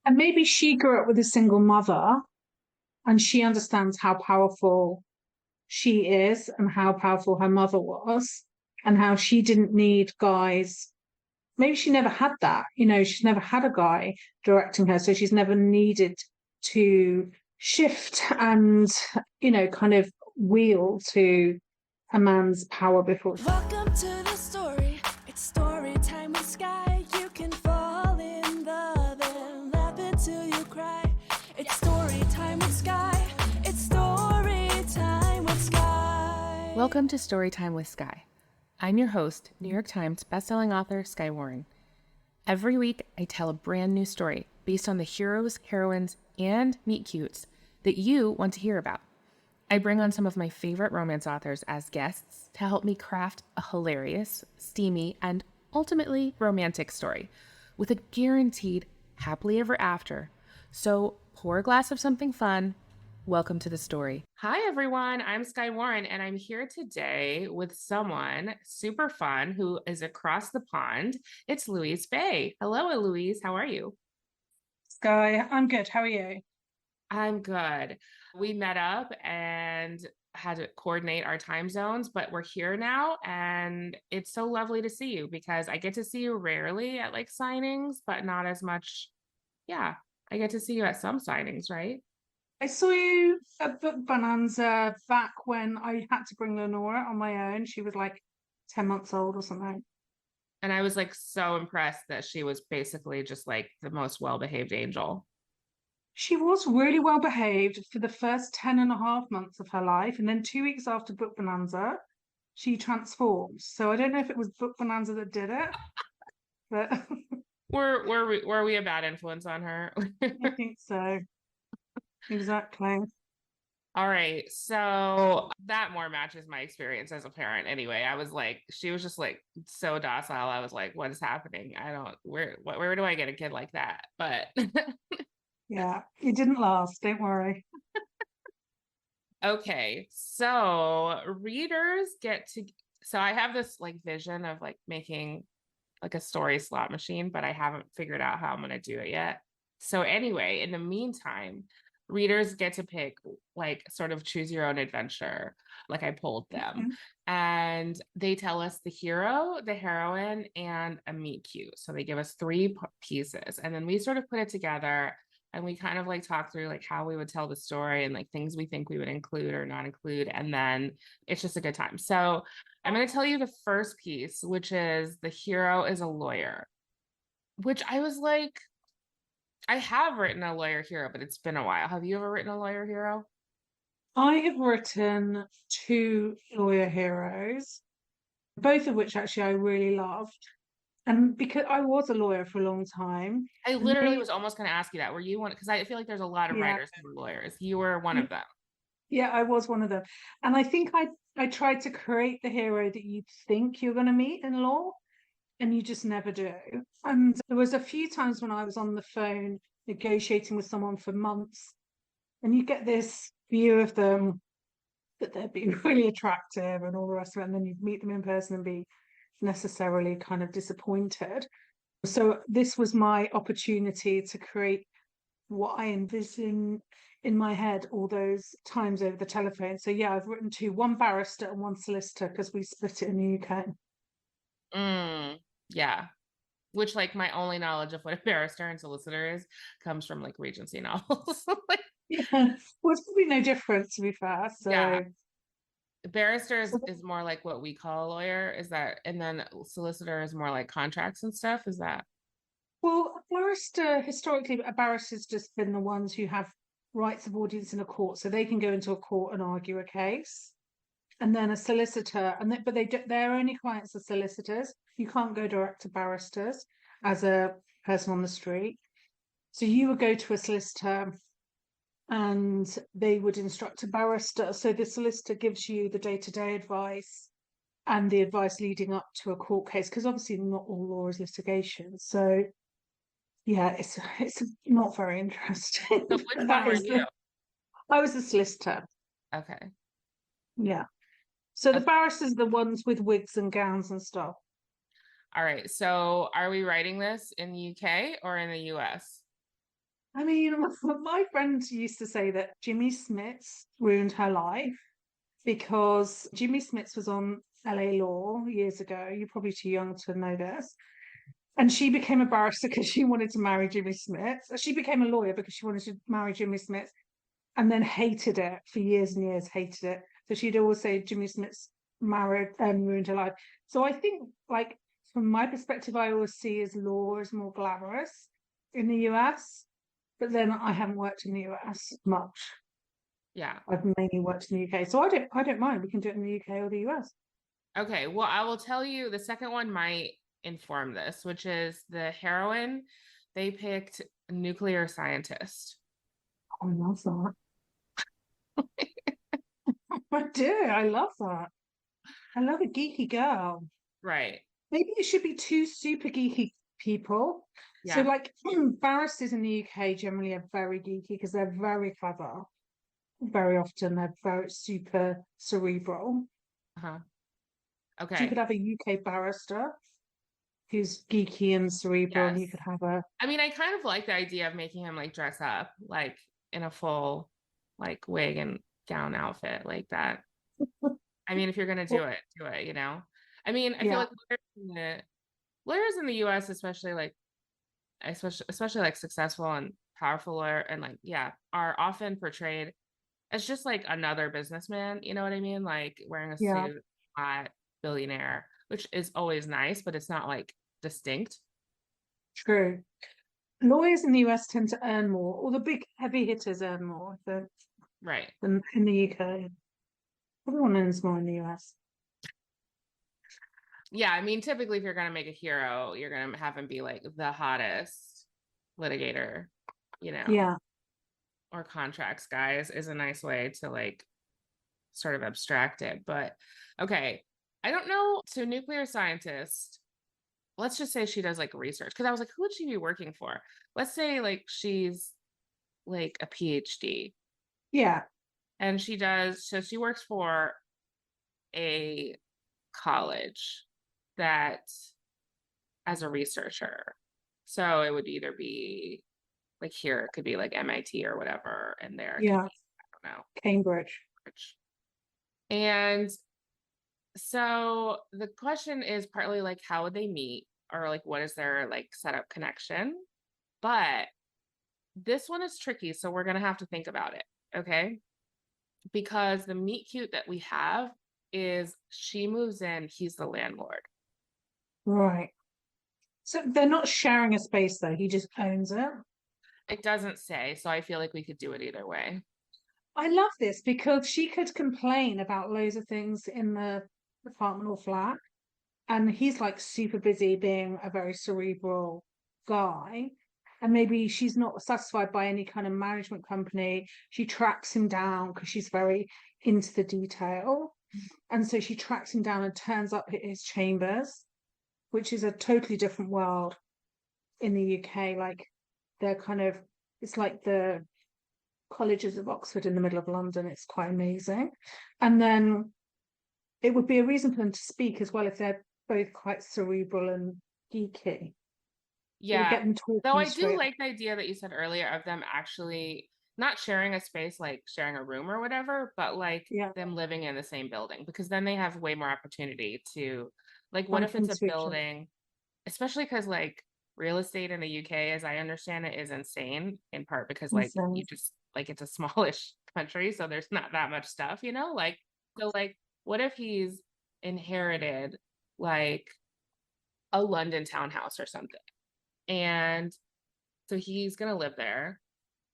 And maybe she grew up with a single mother and she understands how powerful she is and how powerful her mother was and how she didn't need guys. Maybe she never had that, she's never had a guy directing her, so she's never needed to shift and, kind of wheel to a man's power before. Welcome to the story. It's story time with Skye. You can fall in love and laugh until you cry. It's story time with Skye. It's story time with Skye. Welcome to Storytime with Skye. I'm your host, New York Times bestselling author Skye Warren. Every week, I tell a brand new story based on the heroes, heroines, and meet-cutes that you want to hear about. I bring on some of my favorite romance authors as guests to help me craft a hilarious, steamy, and ultimately romantic story with a guaranteed happily ever after. So pour a glass of something fun. Welcome to the story. Hi, everyone. I'm Skye Warren, and I'm here today with someone super fun who is across the pond. It's Louise Bay. Hello, Louise. How are you? Skye, I'm good. How are you? I'm good. We met up and had to coordinate our time zones, but we're here now, and it's so lovely to see you because I get to see you rarely at like signings, but not as much. Yeah, I get to see you at some signings, right? I saw you at Book Bonanza back when I had to bring Lenora on my own. She was like 10 months old or something. And I was like so impressed that she was basically just like the most well-behaved angel. She was really well behaved for the first 10 and a half months of her life. And then 2 weeks after Book Bonanza, she transformed. So I don't know if it was Book Bonanza that did it, but Were we a bad influence on her? I think so. Exactly. All right. So that more matches my experience as a parent anyway. I was like, she was just like so docile. I was like, what is happening? I don't, where do I get a kid like that? But Yeah, it didn't last. Don't worry. okay. So readers get to, so I have this like vision of like making like a story slot machine, but I haven't figured out how I'm going to do it yet. So anyway, in the meantime, readers get to pick like sort of choose your own adventure. Like I polled them and they tell us the hero, the heroine, and a meet cute. So they give us three pieces and then we sort of put it together and we kind of like talk through like how we would tell the story and like things we think we would include or not include. And then it's just a good time. So I'm going to tell you the first piece, which is the hero is a lawyer, which I was like, I have written a lawyer hero, but it's been a while. Have you ever written a lawyer hero? I have written two lawyer heroes, both of which actually I really loved. And because I was a lawyer for a long time, I and literally they, was almost going to ask you that. Were you one? Because I feel like there's a lot of yeah, writers who were lawyers. You were one of them. yeah, I was one of them. And I think I tried to create the hero that you think you're going to meet in law, and you just never do. And there was a few times when I was on the phone negotiating with someone for months, and you get this view of them that they'd be really attractive and all the rest of it, and then you meet them in person and be necessarily kind of disappointed. So this was my opportunity to create what I envision in my head all those times over the telephone. So yeah, I've written two, one barrister and one solicitor because we split it in the UK. Yeah. Which like my only knowledge of what a barrister and solicitor is comes from like Regency novels. Like, Yeah, well, it's probably no different to be fair. yeah. So, Barrister is more like what we call a lawyer. Is that, and then solicitor is more like contracts and stuff. Is that? well, a barrister historically, a barrister's just been the ones who have rights of audience in a court, so they can go into a court and argue a case. And then a solicitor, but their only clients are solicitors. You can't go direct to barristers as a person on the street. So you would go to a solicitor and they would instruct a barrister. So the solicitor gives you the day-to-day advice and the advice leading up to a court case, because obviously not all law is litigation. So yeah, it's not very interesting. So which one That were is you? I was a solicitor. Okay. Yeah. So the Okay. barristers are the ones with wigs and gowns and stuff. All right. So are we writing this in the UK or in the US? I mean, my friend used to say that Jimmy Smits ruined her life because Jimmy Smits was on LA Law years ago. You're probably too young to know this. And she became a barrister because she wanted to marry Jimmy Smits. She became a lawyer because she wanted to marry Jimmy Smits and then hated it for years and years, hated it. So she'd always say Jimmy Smits married and ruined her life. So I think, like, from my perspective, I always see as law as more glamorous in the US. But then I haven't worked in the US much. Yeah. I've mainly worked in the UK. So I don't mind. We can do it in the UK or the US. Okay. Well, I will tell you the second one might inform this, which is the heroine. They picked nuclear scientist. Oh, I love that. I do. I love that. I love a geeky girl. Right. Maybe it should be two super geeky people. So, Yeah. like, barristers in the UK generally are very geeky because they're very clever. Very often they're very super cerebral. Uh-huh. So you Okay. could have a UK barrister who's geeky and cerebral, and Yes. you could have a I mean, I kind of like the idea of making him like dress up like in a full like wig and gown outfit like that. I mean, if you're gonna well, do it, you know? I mean, I feel yeah, like lawyers in the US, especially like especially like successful and powerful lawyer and like yeah, are often portrayed as just like another businessman, you know what I mean? Like wearing a yeah, suit, hot billionaire, which is always nice, but it's not like distinct. true. Lawyers in the US tend to earn more, or the big heavy hitters earn more Right. than in the UK. Everyone earns more in the US. Yeah, I mean, typically if you're gonna make a hero, you're gonna have him be like the hottest litigator, you know, Yeah, or contracts guys is a nice way to like sort of abstract it. But okay, I don't know. So nuclear scientist, let's just say she does like research. Because I was like, who would she be working for? Let's say like she's like a PhD yeah, and so she works for a college that as a researcher. So it would either be like here, it could be like MIT or whatever, and there it could yeah. be, I don't know. Cambridge. And so the question is partly like how would they meet or like what is their like setup connection? But this one is tricky, so we're gonna have to think about it, okay? Because the meet cute that we have is she moves in, he's the landlord. Right. So they're not sharing a space though. He just owns it. It doesn't say, so I feel like we could do it either way. I love this because she could complain about loads of things in the apartment or flat, and he's like super busy being a very cerebral guy. And maybe she's not satisfied by any kind of management company. She tracks him down because she's very into the detail. And so she tracks him down and turns up at his chambers, which is a totally different world in the UK. Like they're kind of, it's like the colleges of Oxford in the middle of London. It's quite amazing. And then it would be a reason for them to speak as well if they're both quite cerebral and geeky. It would Yeah. get them Though talking I do straight. like the idea that you said earlier of them actually not sharing a space, like sharing a room or whatever, but like Yeah, them living in the same building because then they have way more opportunity to, like, what if bump it's a into each other. building, especially because like real estate in the UK, as I understand it, is insane in part because like you Insane. just like it's a smallish country, so there's not that much stuff, you know? Like, so like, what if he's inherited like a London townhouse or something? And so he's gonna live there,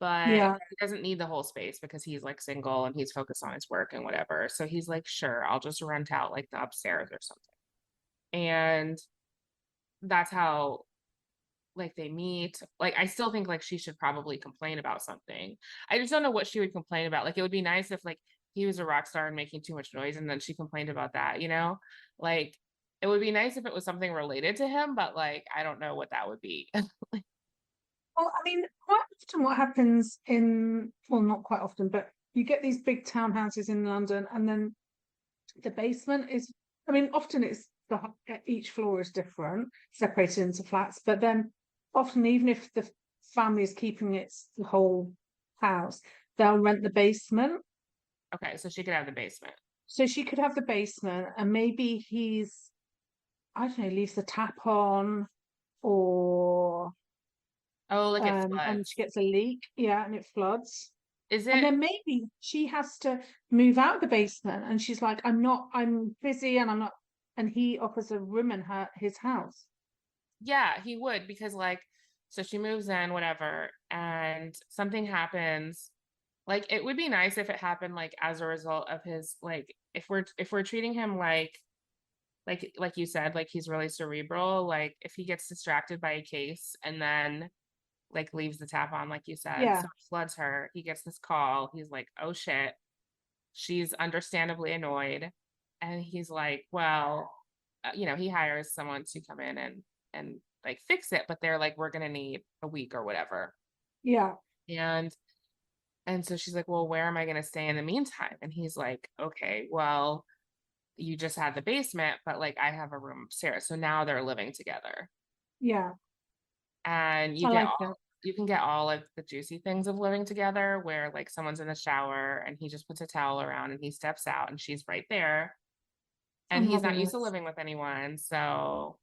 but Yeah, he doesn't need the whole space because he's like single and he's focused on his work and whatever. So he's like, sure, I'll just rent out like the upstairs or something. And that's how like they meet. Like I still think like she should probably complain about something. I just don't know what she would complain about. Like it would be nice if like he was a rock star and making too much noise and then she complained about that, you know? Like it would be nice if it was something related to him, but like I don't know what that would be. well, I mean, quite often what happens in, well, not quite often, but you get these big townhouses in London, and then the basement is, I mean, often it's each floor is different, separated into flats, but then often, even if the family is keeping the whole house, they'll rent the basement. Okay, so she could have the basement. So she could have the basement, and maybe he's, I don't know, leaves the tap on, or Oh, like it and floods. she gets a leak, yeah, and it floods. Is And it? then maybe she has to move out of the basement, and she's like, I'm busy, and I'm not, and he offers a room in his house. Yeah, he would, because like, so she moves in, whatever, and something happens. Like, it would be nice if it happened like as a result of his, like, if we're treating him like you said, like he's really cerebral, like if he gets distracted by a case and then like leaves the tap on, like you said, Yeah, so it floods her, he gets this call, he's like, oh shit, she's understandably annoyed, and he's like, well, he hires someone to come in and like fix it, but they're like, we're gonna need a week or whatever. yeah, And so she's like, well, where am I gonna stay in the meantime? And he's like, okay, well, you just had the basement, but like I have a room upstairs, so now they're living together. yeah. And I like that. you can get all of the juicy things of living together, where like someone's in the shower and he just puts a towel around and he steps out and she's right there, and I'm he's not loving used to this. living with anyone, so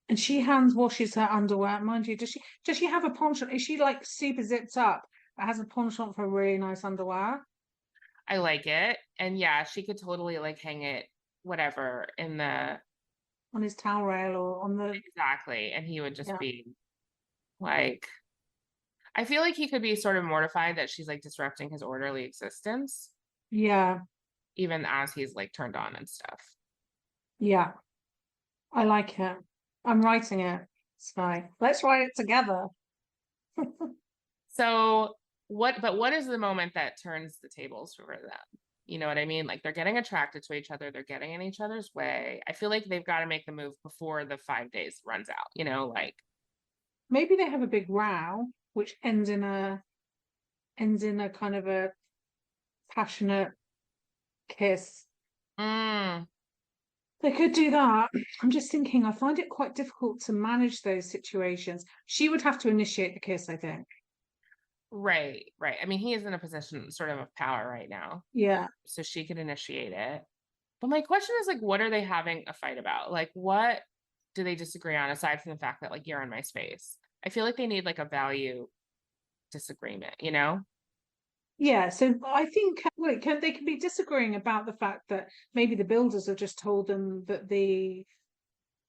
And she hand washes her underwear, mind you. Does she have a penchant? Is she like super zipped up, but has a penchant for really nice underwear I like it. And yeah, she could totally like hang it whatever in the on his towel rail or on the, exactly, and he would just yeah, be like, I feel like he could be sort of mortified that she's like disrupting his orderly existence, yeah, even as he's like turned on and stuff. yeah. I like it. I'm writing it, Skye. Let's write it together. So what is the moment that turns the tables for them? You know what I mean? Like they're getting attracted to each other, they're getting in each other's way. I feel like they've got to make the move before the 5 days runs out, like Maybe they have a big row, which ends in a kind of a passionate kiss. mm, They could do that. I'm just thinking, I find it quite difficult to manage those situations. She would have to initiate the kiss, I think. right, right. I mean, he is in a position sort of power right now, Yeah. so she could initiate it. But my question is like, what are they having a fight about? Like, what do they disagree on aside from the fact that like you're in my space? I feel like they need like a value disagreement, you know? Yeah, so I think they can be disagreeing about the fact that maybe the builders have just told them that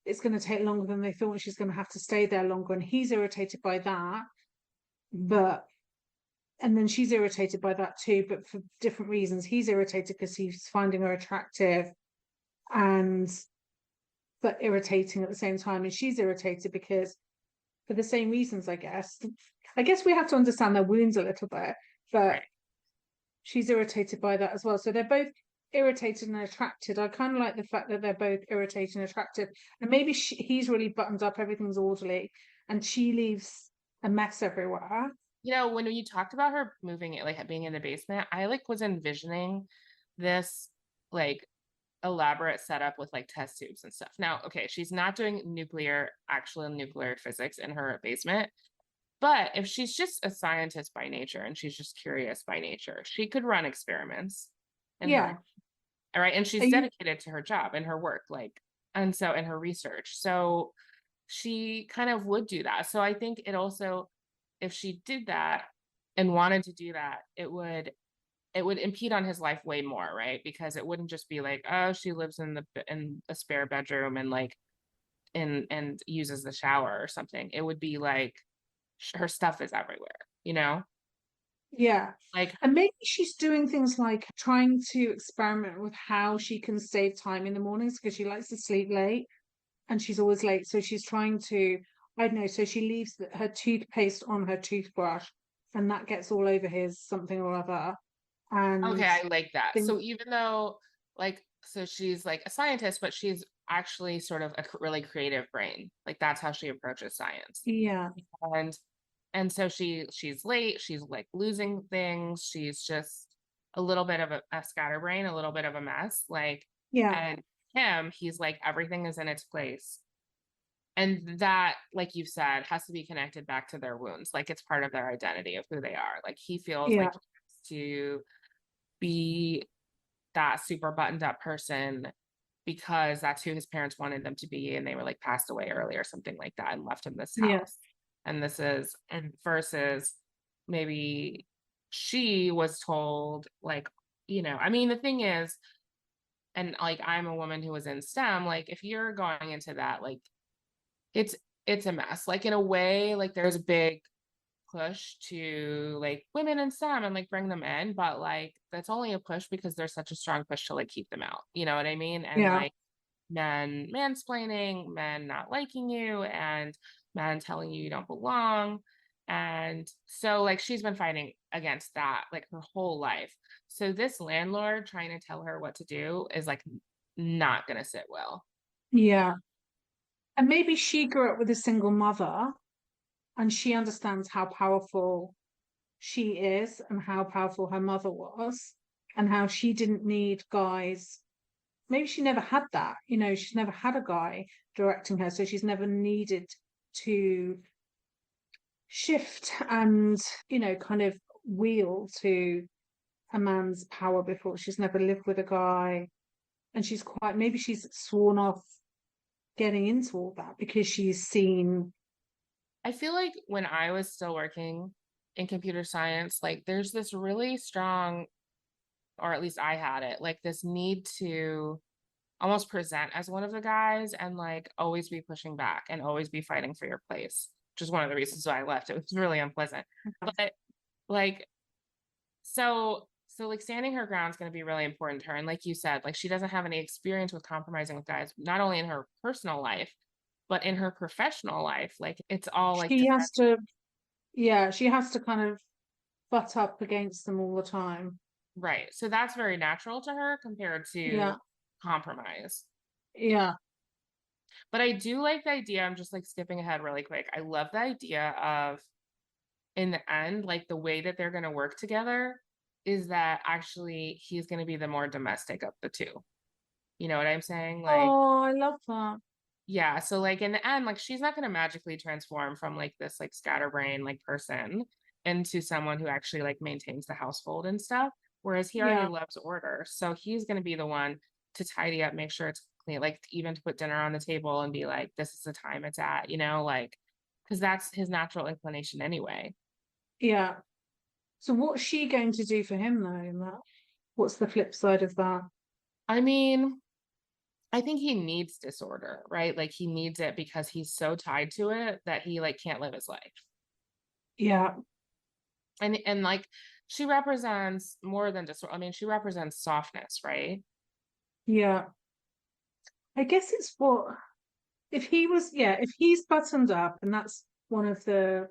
it's going to take longer than they thought, and she's going to have to stay there longer, and he's irritated by that. But and then she's irritated by that too, but for different reasons. He's irritated because he's finding her attractive and but irritating at the same time, and she's irritated because for the same reasons, I guess. I guess we have to understand their wounds a little bit, but Right. she's irritated by that as well. So they're both irritated and attracted. I kind of like the fact that they're both irritated and attracted. And maybe he's really buttoned up, everything's orderly, and she leaves a mess everywhere. When you talked about her moving it, like being in the basement, I like was envisioning this like elaborate setup with like test tubes and stuff. Now, okay, she's not doing actual nuclear physics in her basement, but if she's just a scientist by nature and she's just curious by nature, she could run experiments in her, Yeah. all right, and Are she's you dedicated to her job and her work, like, and so in her research, so she kind of would do that. So I think it also, if she did that and wanted to do that, it would impede on his life way more, right? Because it wouldn't just be like, oh, she lives in a spare bedroom and like and uses the shower or something. It would be like her stuff is everywhere, Yeah. like, And maybe she's doing things like trying to experiment with how she can save time in the mornings because she likes to sleep late and she's always late. So she's trying to, I don't know, so she leaves her toothpaste on her toothbrush and that gets all over his something or other. And okay, I like that. things, So even though like, so she's like a scientist, but she's actually sort of a really creative brain. Like that's how she approaches science. yeah, And so she's late, she's like losing things, she's just a little bit of a scatterbrain, a little bit of a mess, like, yeah, and he's like everything is in its place, And that, like you said, has to be connected back to their wounds. Like it's part of their identity of who they are. Like he feels like he has to be that super buttoned up person because that's who his parents wanted them to be, and they were like passed away early or something like that and left him this house. And this is, and versus maybe she was told like, you know, I mean, the thing is, and like I'm a woman who was in STEM, like if you're going into that, like it's a mess. Like in a way, like there's a big push to like women in STEM and like bring them in, but like that's only a push because there's such a strong push to like keep them out. You know what I mean? And like men mansplaining, men not liking you, and men telling you you don't belong. And so like she's been fighting against that like her whole life. So this landlord trying to tell her what to do is like not gonna sit well. Yeah. And maybe she grew up with a single mother and she understands how powerful she is and how powerful her mother was and how she didn't need guys. Maybe she never had that, you know, she's never had a guy directing her, so she's never needed to shift and, you know, kind of wield to a man's power before. She's never lived with a guy, and she's quite, maybe she's sworn off getting into all that because she's seen. I feel like when I was still working in computer science, like there's this really strong, or at least I had it, like this need to almost present as one of the guys and like always be pushing back and always be fighting for your place, which is one of the reasons why I left. It was really unpleasant. But like, so like standing her ground is going to be really important to her. And like you said, like she doesn't have any experience with compromising with guys, not only in her personal life, but in her professional life. Like it's all like She has to, yeah, she has to kind of butt up against them all the time. right. So that's very natural to her compared to compromise. Yeah. But I do like the idea. I'm just like skipping ahead really quick. I love the idea of in the end, like the way that they're going to work together is that actually he's going to be the more domestic of the two. You know what I'm saying? Like, Oh, I love that. yeah. So like in the end, like she's not going to magically transform from like this like scatterbrain like person into someone who actually like maintains the household and stuff. Whereas he already loves order. So he's going to be the one to tidy up, make sure it's clean, like even to put dinner on the table and be like, this is the time it's at, you know, like, because that's his natural inclination anyway. Yeah. So what's she going to do for him though in that? What's the flip side of that? I mean, I think he needs disorder, right? Like he needs it because he's so tied to it that he like can't live his life. Yeah. And like she represents more than disorder. I mean, she represents softness, right? Yeah. I guess it's what if he was, yeah, if he's buttoned up, and that's one of the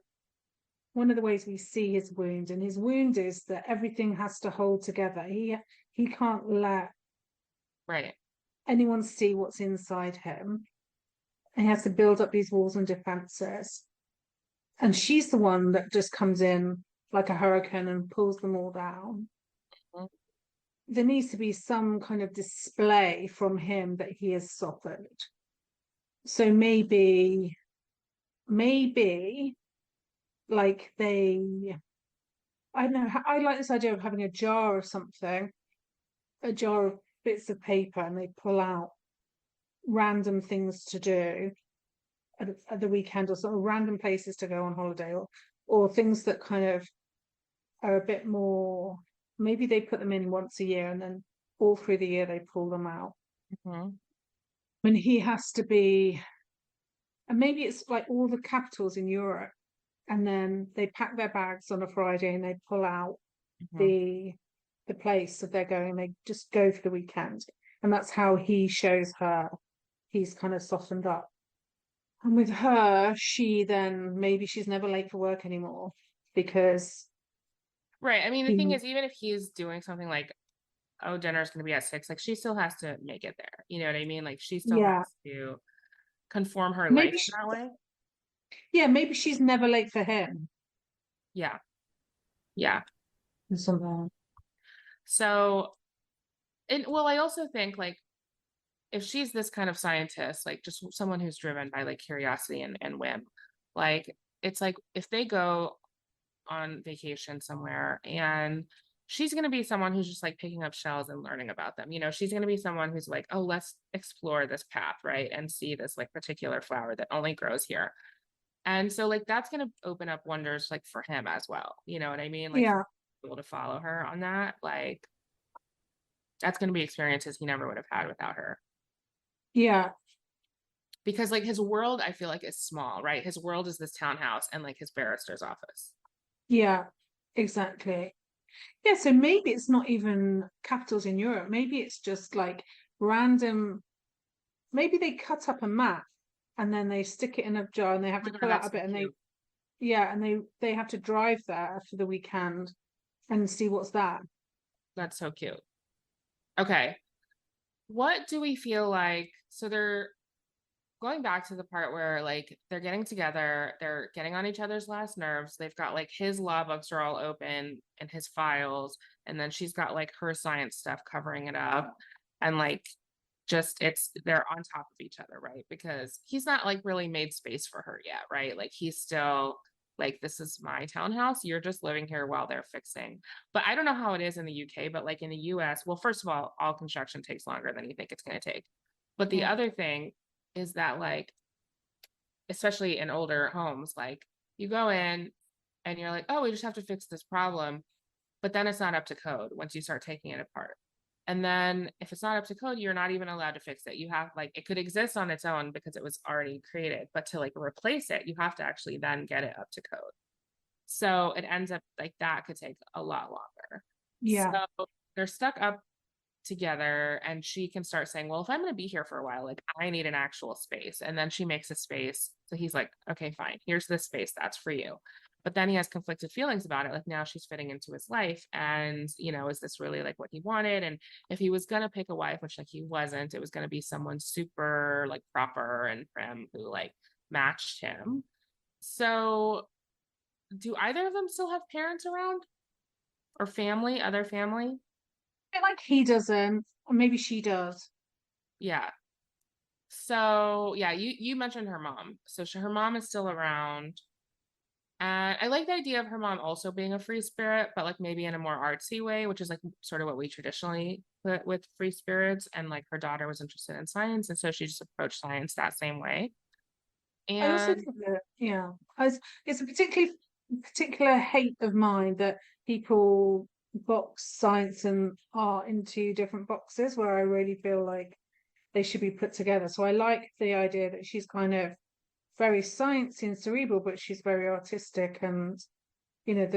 ways we see his wound, and his wound is that everything has to hold together. He can't let Right. anyone see what's inside him. And he has to build up these walls and defenses. And she's the one that just comes in like a hurricane and pulls them all down. Mm-hmm. There needs to be some kind of display from him that he has softened. So maybe like I don't know, I like this idea of having a jar of something, a jar of bits of paper, and they pull out random things to do at the weekend, or sort of random places to go on holiday, or things that kind of are a bit more, maybe they put them in once a year and then all through the year they pull them out. Mm-hmm. When he has to be, and maybe it's like all the capitals in Europe, and then they pack their bags on a Friday and they pull out the place that they're going. They just go for the weekend, and that's how he shows her he's kind of softened up. And with her, she then maybe she's never late for work anymore because Right. I mean, the thing is, even if he's doing something like, oh, dinner's going to be at 6, like she still has to make it there. You know what I mean? Like she still has to conform her life in that way. Yeah, maybe she's never late for him. Yeah. Yeah. Somehow. So, and well, I also think like if she's this kind of scientist, like just someone who's driven by like curiosity and whim, like it's like if they go on vacation somewhere and she's going to be someone who's just like picking up shells and learning about them. You know, she's going to be someone who's like, oh, let's explore this path, right? And see this like particular flower that only grows here. And so like that's going to open up wonders like for him as well. You know what I mean? Like Yeah. able to follow her on that, like that's going to be experiences he never would have had without her. Yeah. Because like his world, I feel like is small, right? His world is this townhouse and like his barrister's office. Yeah. Exactly. Yeah. So maybe it's not even capitals in Europe. Maybe it's just like random. Maybe they cut up a map and then they stick it in a jar and they have to pull out a bit and they, yeah, and they have to drive there for the weekend and see what's that. That's so cute. Okay. What do we feel like? So they're going back to the part where like they're getting together, they're getting on each other's last nerves. They've got like his law books are all open and his files, and then she's got like her science stuff covering it up. And like just they're on top of each other, right? Because he's not like really made space for her yet, right? Like he's still like, this is my townhouse, you're just living here while they're fixing. But I don't know how it is in the UK, but like in the US, well, first of all construction takes longer than you think it's going to take. But the other thing is that like, especially in older homes, like you go in and you're like, oh, we just have to fix this problem, but then it's not up to code once you start taking it apart. And then if it's not up to code, you're not even allowed to fix it. You have like, it could exist on its own because it was already created, but to like replace it, you have to actually then get it up to code. So it ends up like that could take a lot longer. Yeah. So they're stuck up together and she can start saying, well, if I'm going to be here for a while, like I need an actual space. And then she makes a space. So he's like, okay, fine, here's this space that's for you. But then he has conflicted feelings about it. Like now she's fitting into his life. And, you know, is this really like what he wanted? And if he was going to pick a wife, which like he wasn't, it was going to be someone super like proper and prim who like matched him. So do either of them still have parents around or family, other family? I feel like he doesn't, or maybe she does. Yeah. So yeah, you mentioned her mom. So her mom is still around. And I like the idea of her mom also being a free spirit, but like maybe in a more artsy way, which is like sort of what we traditionally put with free spirits. And like her daughter was interested in science, and so she just approached science that same way. I also And think that, yeah, it's a particular hate of mine that people box science and art into different boxes where I really feel like they should be put together. So I like the idea that she's kind of very sciencey and cerebral, but she's very artistic. And, you know,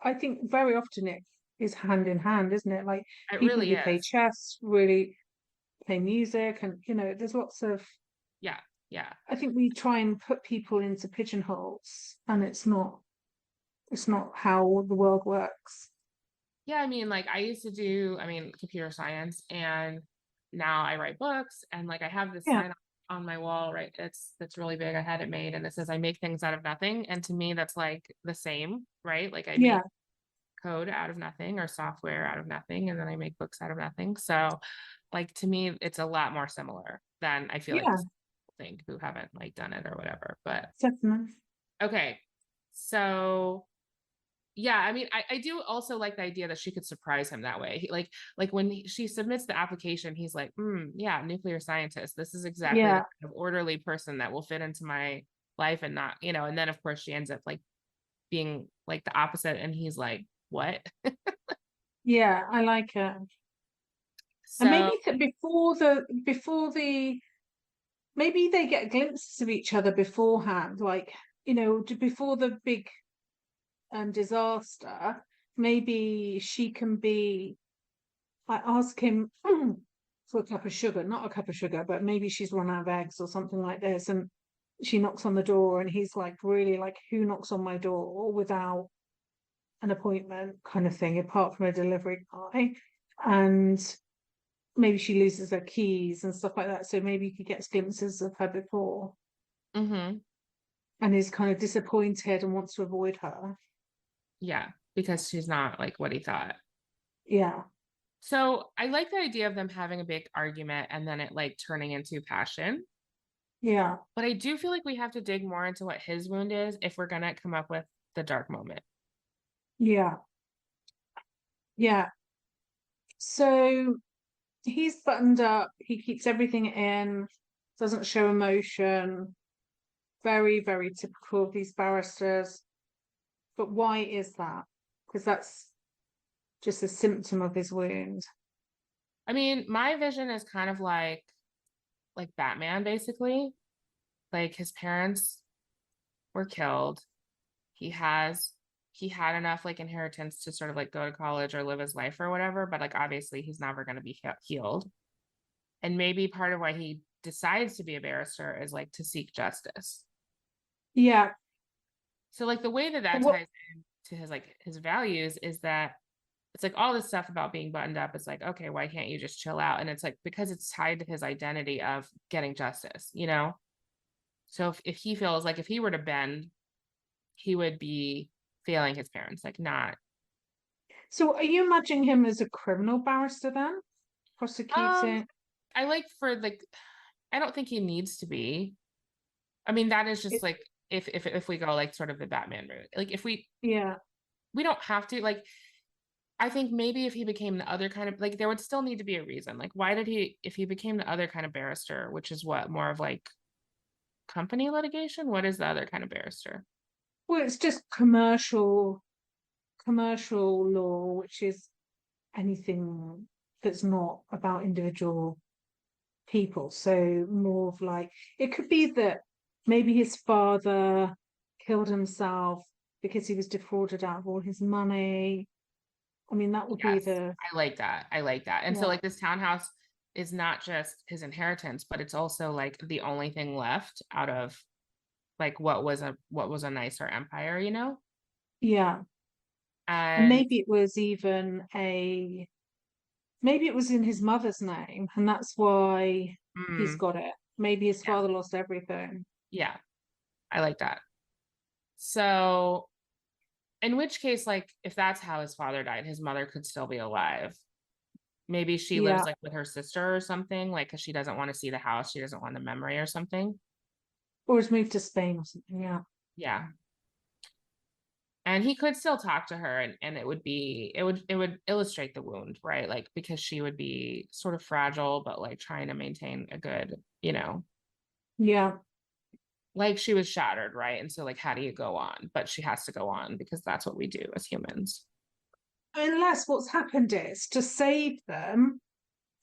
I think very often it is hand in hand, isn't it? Like it people really who play is. chess really play music, and, you know, there's lots of, Yeah. Yeah. I think we try and put people into pigeonholes, and it's not how the world works. Yeah. I mean, like I used to do, I mean, computer science, and now I write books, and like I have this Yeah. sign on my wall, right? That's really big. I had it made, and it says I make things out of nothing. And to me, that's like the same, right? Like I Yeah. make code out of nothing or software out of nothing, and then I make books out of nothing. So like to me, it's a lot more similar than I feel like Yeah. think who haven't like done it or whatever. But Definitely. okay. So yeah, I mean, I do also like the idea that she could surprise him that way. Like when she submits the application, he's like, yeah, nuclear scientist. This is exactly the Yeah. kind of orderly person that will fit into my life and not, you know, and then of course she ends up like being like the opposite. And he's like, what? Yeah. I like it. And So maybe before the maybe they get glimpses of each other beforehand, like, you know, before the big disaster. Maybe she can be. I ask him for a cup of sugar, not a cup of sugar, but maybe she's run out of eggs or something like this, and she knocks on the door, and he's like, really, like, who knocks on my door without an appointment, kind of thing, apart from a delivery guy. And maybe she loses her keys and stuff like that, so maybe he gets glimpses of her before mhm. and is kind of disappointed and wants to avoid her. Yeah, because she's not like what he thought. Yeah. So I like the idea of them having a big argument and then it like turning into passion. Yeah. But I do feel like we have to dig more into what his wound is if we're gonna come up with the dark moment. Yeah. Yeah. So he's buttoned up, he keeps everything in, doesn't show emotion. Very, very typical of these barristers. But why is that? Because that's just a symptom of his wound. I mean, my vision is kind of like Batman, basically. Like his parents were killed. He has he had enough like inheritance to sort of like go to college or live his life or whatever, but like obviously he's never going to be healed. And maybe part of why he decides to be a barrister is like to seek justice. Yeah. So like the way that that What ties into his like his values is that it's like all this stuff about being buttoned up. It's like, okay, why can't you just chill out? And it's like because it's tied to his identity of getting justice, you know? So if he feels like if he were to bend, he would be failing his parents, like not so are you imagining him as a criminal barrister then? um Prosecuting? I like for like I don't think he needs to be. I mean, that is just It, like if we go like sort of the Batman route. Like if yeah. we don't have to like I think maybe if he became the other kind of like there would still need to be a reason. Like why did he if he became the other kind of barrister, which is what more of like company litigation? What is the other kind of barrister? Well, it's just commercial law, which is anything that's not about individual people. So more of like it could be that maybe his father killed himself because he was defrauded out of all his money. I mean, that would be Yes, the I like that. I like that. And so yeah, like this townhouse is not just his inheritance, but it's also like the only thing left out of like what was a nicer empire, you know? yeah. And And maybe it was in his mother's name, and that's why he's mm, got it. Maybe his yeah, father lost everything. yeah, I like that. So in which case, like if that's how his father died, his mother could still be alive. Maybe she lives Yeah. like with her sister or something, like because she doesn't want to see the house, she doesn't want the memory or something. Or has moved to Spain or something. Yeah. Yeah. And he could still talk to her and it would illustrate the wound, right? Like because she would be sort of fragile, but like trying to maintain a good, you know, Yeah. like she was shattered, right? And so like how do you go on? But she has to go on because that's what we do as humans. Unless what's happened is to save them,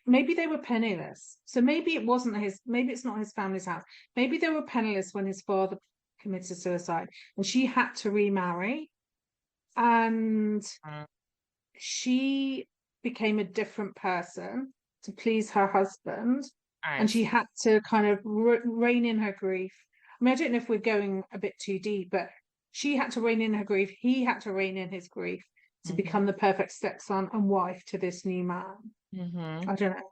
maybe they were penniless. So maybe it's not his family's house. Maybe they were penniless when his father committed suicide and she had to remarry and Uh, she became a different person to please her husband. I And she see. had to kind of rein in her grief. I mean, I don't know if we're going a bit too deep, but she had to rein in her grief. He had to rein in his grief to Mm-hmm. become the perfect stepson and wife to this new man. Mm-hmm. I don't know.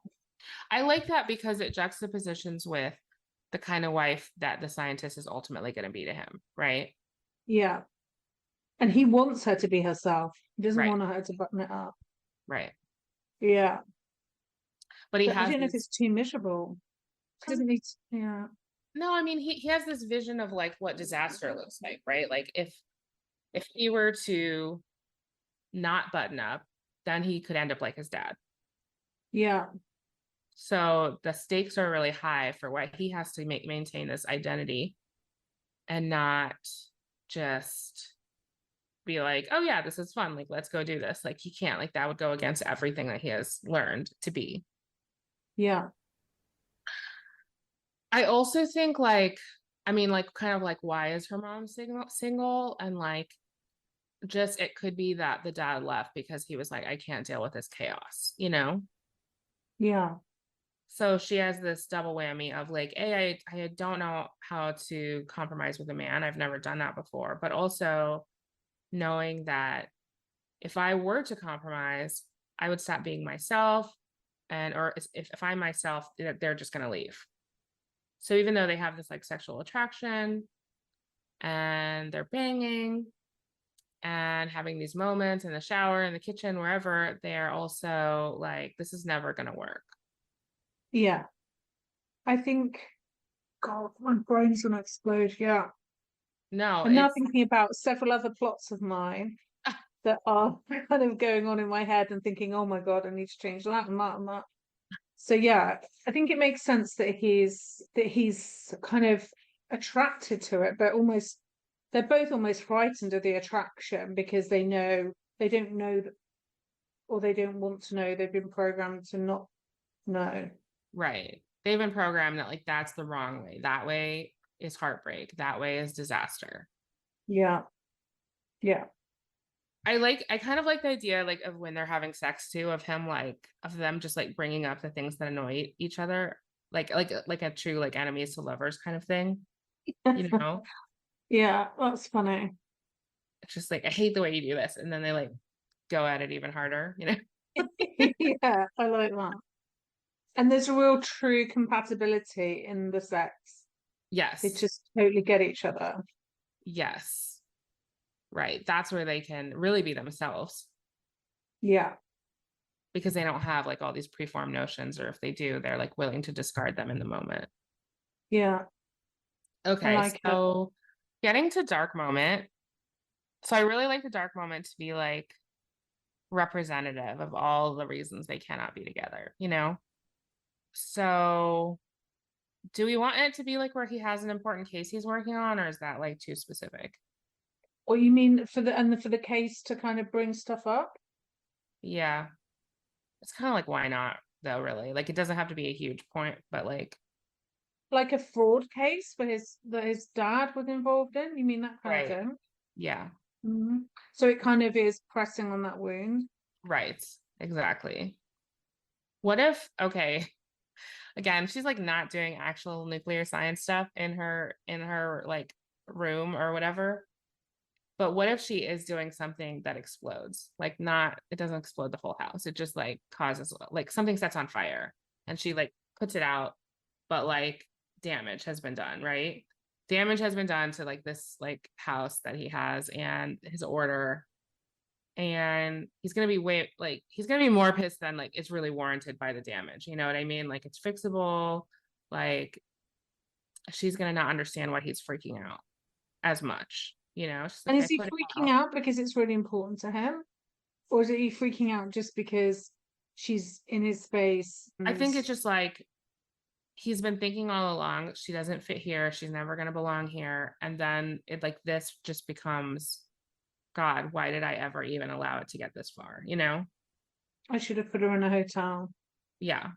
I like that because it juxtapositions with the kind of wife that the scientist is ultimately going to be to him, right? Yeah. And he wants her to be herself. He doesn't Right, want her to button it up. right. Yeah. But he But I has don't know if it's this too miserable. He doesn't need to, yeah. no, I mean he has this vision of like what disaster looks like, right? Like if he were to not button up, then he could end up like his dad. Yeah. So the stakes are really high for what he has to maintain this identity and not just be like, oh yeah, this is fun. Like, let's go do this. Like he can't, like that would go against everything that he has learned to be. Yeah. I also think like, I mean, like kind of like why is her mom single? And like just it could be that the dad left because he was like, I can't deal with this chaos, you know? Yeah. So she has this double whammy of like, A, I don't know how to compromise with a man. I've never done that before, but also knowing that if I were to compromise, I would stop being myself. And or if I'm myself, they're just gonna leave. So even though they have this like sexual attraction and they're banging and having these moments in the shower, in the kitchen, wherever, they're also like, this is never going to work. Yeah. I think, God, my brain's gonna explode. Yeah. No, I'm now it's thinking about several other plots of mine that are kind of going on in my head and thinking, oh my God, I need to change that and that and that. So yeah, I think it makes sense that he's kind of attracted to it, but almost they're both almost frightened of the attraction because they don't know that, or they don't want to know. They've been programmed to not know. right. They've been programmed that like that's the wrong way. That way is heartbreak. That way is disaster. Yeah. Yeah. I kind of like the idea like of when they're having sex too, of him like of them just like bringing up the things that annoy each other, like a true like enemies to lovers kind of thing, you know? Yeah, that's funny. It's just like I hate the way you do this, and then they like go at it even harder, you know? Yeah, I like that. And there's a real true compatibility in the sex. They Yes. just totally get each other. Yes. Right. That's where they can really be themselves Yeah. because they don't have like all these preformed notions, or if they do, they're like willing to discard them in the moment. Yeah. I Okay, like it. so getting to dark moment. So I really like the dark moment to be like representative of all the reasons they cannot be together, you know? So do we want it to be like where he has an important case he's working on, or is that like too specific? Or you mean for the case to kind of bring stuff up? Yeah. It's kind of like, why not though, really? Like it doesn't have to be a huge point, but like, Like a fraud case for that his dad was involved in? You mean that kind of right. thing? Yeah. So it kind of is pressing on that wound. Right. Exactly. What if, okay, again, she's like not doing actual nuclear science stuff in her like room or whatever. But what if she is doing something that explodes? Like not, it doesn't explode the whole house. It just like causes like something sets on fire and she like puts it out, but like damage has been done, right? Damage has been done to like this like house that he has and his order. And he's gonna be he's gonna be more pissed than like it's really warranted by the damage. You know what I mean? Like it's fixable. Like she's gonna not understand why he's freaking out as much. You know, she's And like, is I he put it freaking out. out because it's really important to him? Or is he freaking out just because she's in his space? I And think it's just like he's been thinking all along, she doesn't fit here, she's never gonna belong here. And then it like this just becomes, God, why did I ever even allow it to get this far? You know? I should have put her in a hotel. Yeah.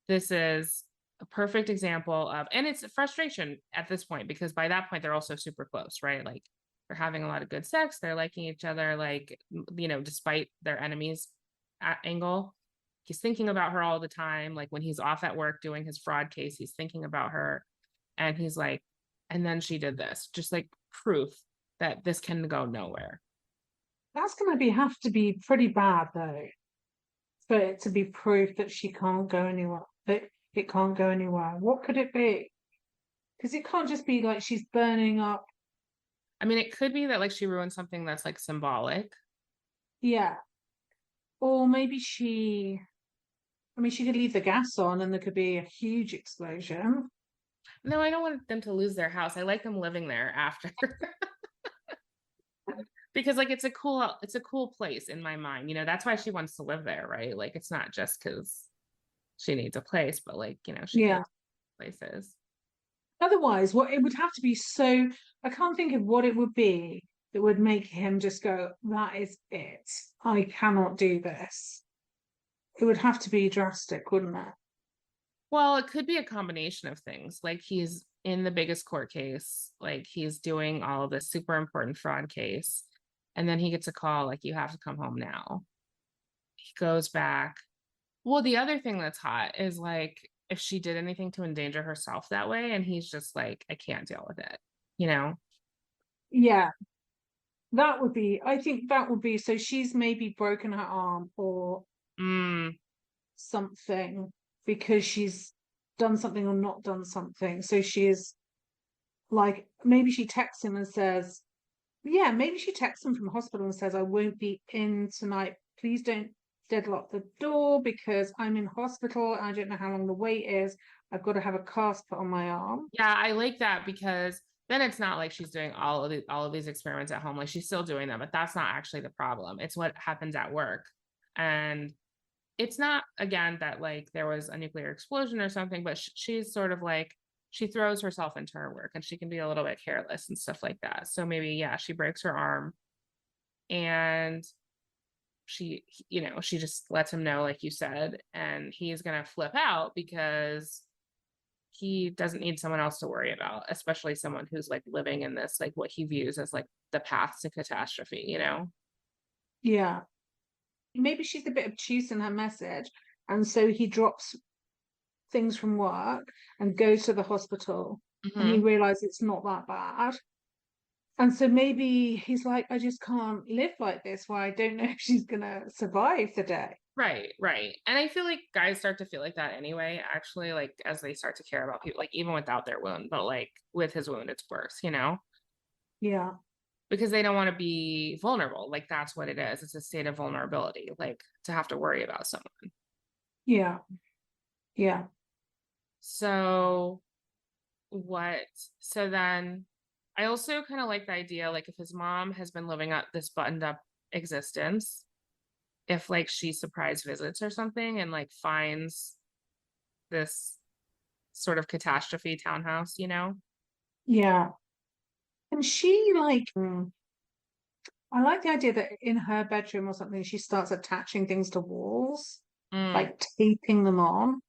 This is a perfect example of, and it's frustration at this point because by that point they're also super close, right? Like they're having a lot of good sex, they're liking each other, like, you know, despite their enemies angle. He's thinking about her all the time. Like when he's off at work doing his fraud case, he's thinking about her. And he's like, and then she did this, just like proof that this can go nowhere. That's going to have to be pretty bad though, for it to be proof that she can't go anywhere. That it can't go anywhere. What could it be? Because it can't just be like she's burning up. I mean, it could be that like she ruined something that's like symbolic. Yeah. Or maybe I mean, she could leave the gas on and there could be a huge explosion. No, I don't want them to lose their house. I like them living there after. Because like it's a cool place in my mind. You know, that's why she wants to live there, right? Like it's not just because she needs a place, but like, you know, she Yeah. places. Otherwise, what it would have to be so, I can't think of what it would be that would make him just go, that is it. I cannot do this. It would have to be drastic, wouldn't it? Well, it could be a combination of things. Like he's in the biggest court case, like he's doing all of this super important fraud case. And then he gets a call, like, you have to come home now. He goes back. Well, the other thing that's hot is like if she did anything to endanger herself that way, and he's just like, I can't deal with it, you know? Yeah, I think that would be, so she's maybe broken her arm or something because she's done something or not done something. So she is like, maybe she texts him and says, Yeah, maybe she texts him from hospital and says, I won't be in tonight. Please don't deadlock the door because I'm in hospital. I don't know how long the wait is. I've got to have a cast put on my arm. Yeah, I like that because then it's not like she's doing all of these experiments at home. Like she's still doing them, but that's not actually the problem. It's what happens at work. And it's not, again, that like there was a nuclear explosion or something, but she's sort of like, she throws herself into her work and she can be a little bit careless and stuff like that. So maybe, yeah, she breaks her arm and she, you know, she just lets him know, like you said, and he's going to flip out because he doesn't need someone else to worry about, especially someone who's like living in this, like what he views as like the path to catastrophe, you know? Yeah. Maybe she's a bit obtuse in her message. And so he drops things from work and goes to the hospital and he Mm-hmm. realizes it's not that bad. And so maybe he's like, I just can't live like this where I don't know if she's gonna survive the day. Right, right. And I feel like guys start to feel like that anyway, actually, like as they start to care about people, like even without their wound, but like with his wound, it's worse, you know? Yeah. Because they don't want to be vulnerable. Like that's what it is. It's a state of vulnerability, like to have to worry about someone. Yeah. Yeah. So what? So then I also kind of like the idea, like if his mom has been living up this buttoned up existence, if like she surprise visits or something and like finds this sort of catastrophe townhouse, you know? Yeah. And she like I like the idea that in her bedroom or something, she starts attaching things to walls, Mm, like taping them on,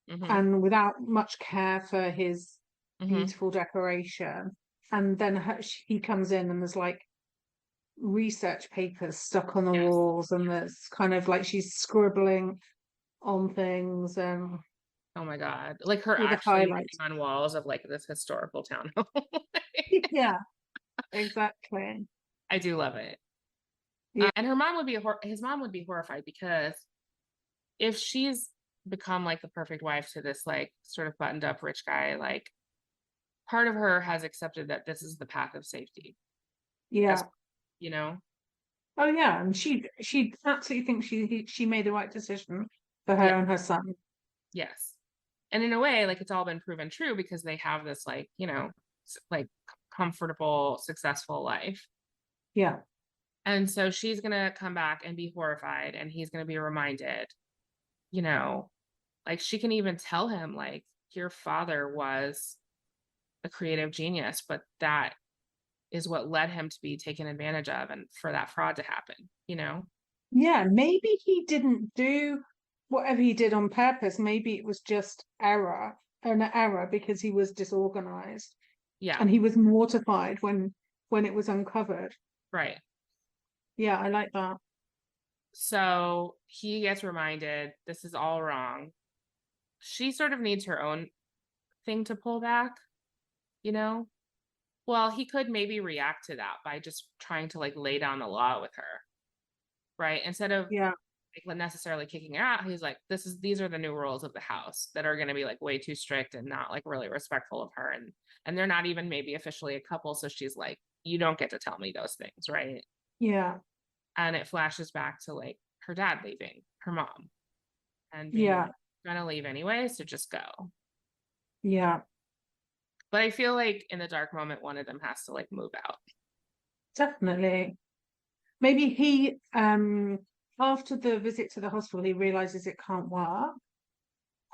hmm and without much care for his hmm beautiful decoration. And then he comes in and there's like research papers stuck on the Yes. walls, and there's kind of like she's scribbling on things and Oh my God. Like her with the actually highlights. writing on walls of like this historical townhome. Yeah, exactly. I do love it. Yeah, And her mom would be, his mom would be horrified because if she's become like the perfect wife to this like sort of buttoned up rich guy, like part of her has accepted that this is the path of safety, as yeah. you know? Oh yeah, and she absolutely thinks she made the right decision for her Yeah. and her son. Yes. And in a way, like it's all been proven true because they have this like, you know, like comfortable, successful life. Yeah, And so she's going to come back and be horrified and he's going to be reminded, you know, like she can even tell him like your father was a creative genius, but that is what led him to be taken advantage of and for that fraud to happen, you know? yeah. Maybe he didn't do whatever he did on purpose. Maybe it was just an error because he was disorganized Yeah, and he was mortified when it was uncovered. right. Yeah, I like that. So he gets reminded this is all wrong. She sort of needs her own thing to pull back, you know? Well, he could maybe react to that by just trying to like lay down the law with her, right? Instead of Yeah, like necessarily kicking her out, he's like, these are the new rules of the house that are going to be like way too strict and not like really respectful of her, and they're not even maybe officially a couple, so she's like, you don't get to tell me those things, right? yeah, And it flashes back to like her dad leaving, her mom, and being yeah, like, gonna leave anyway, so just go. yeah. But I feel like in the dark moment, one of them has to like move out. Definitely. Maybe he after the visit to the hospital he realizes it can't work.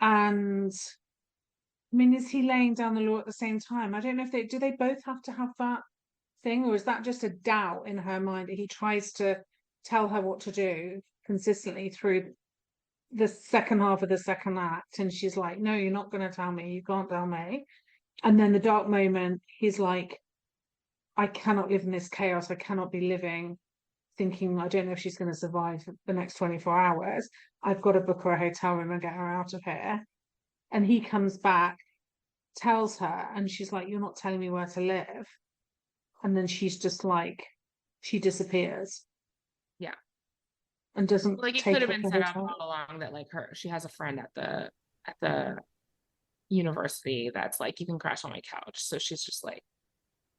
And I mean, is he laying down the law at the same time? I don't know if they both have to have that thing, or is that just a doubt in her mind that he tries to tell her what to do consistently through the second half of the second act, and she's like, no, you're not going to tell me, you can't tell me. And then the dark moment, he's like, I cannot live in this chaos, I cannot be living thinking, I don't know if she's going to survive the next 24 hours. I've got to book her a hotel room and get her out of here. And he comes back, tells her, and she's like, you're not telling me where to live. And then she's just like, she disappears Yeah, and doesn't like it could take have her to been the set up hotel. all along that like she has a friend at the university that's like, you can crash on my couch, so she's just like,